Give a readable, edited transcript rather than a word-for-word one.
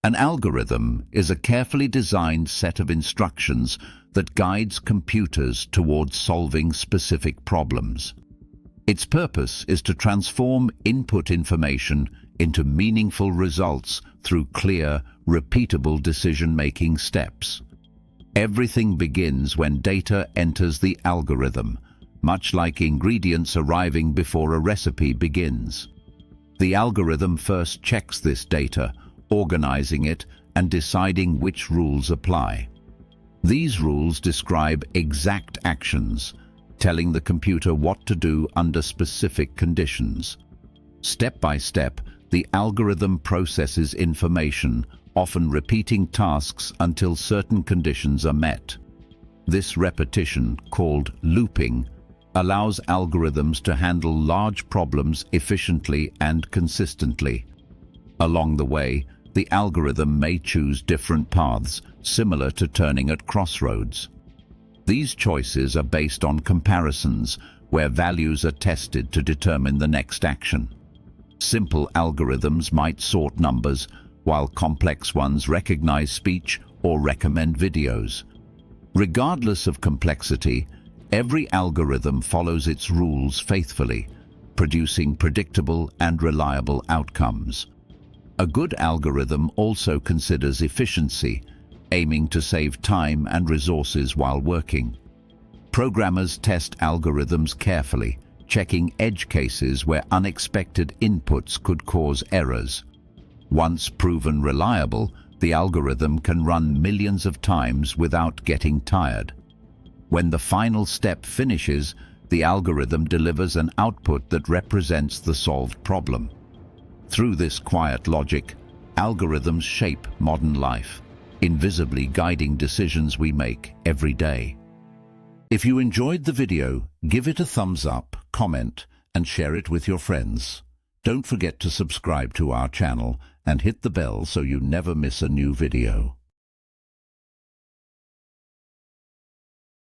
An algorithm is a carefully designed set of instructions that guides computers towards solving specific problems. Its purpose is to transform input information into meaningful results through clear, repeatable decision-making steps. Everything begins when data enters the algorithm, much like ingredients arriving before a recipe begins. The algorithm first checks this data, organizing it and deciding which rules apply. These rules describe exact actions, telling the computer what to do under specific conditions. Step by step, the algorithm processes information, often repeating tasks until certain conditions are met. This repetition, called looping, allows algorithms to handle large problems efficiently and consistently. Along the way, the algorithm may choose different paths, similar to turning at crossroads. These choices are based on comparisons, where values are tested to determine the next action. Simple algorithms might sort numbers, while complex ones recognize speech or recommend videos. Regardless of complexity, every algorithm follows its rules faithfully, producing predictable and reliable outcomes. A good algorithm also considers efficiency, aiming to save time and resources while working. Programmers test algorithms carefully, checking edge cases where unexpected inputs could cause errors. Once proven reliable, the algorithm can run millions of times without getting tired. When the final step finishes, the algorithm delivers an output that represents the solved problem. Through this quiet logic, algorithms shape modern life, invisibly guiding decisions we make every day. If you enjoyed the video, give it a thumbs up, comment, and share it with your friends. Don't forget to subscribe to our channel and hit the bell so you never miss a new video.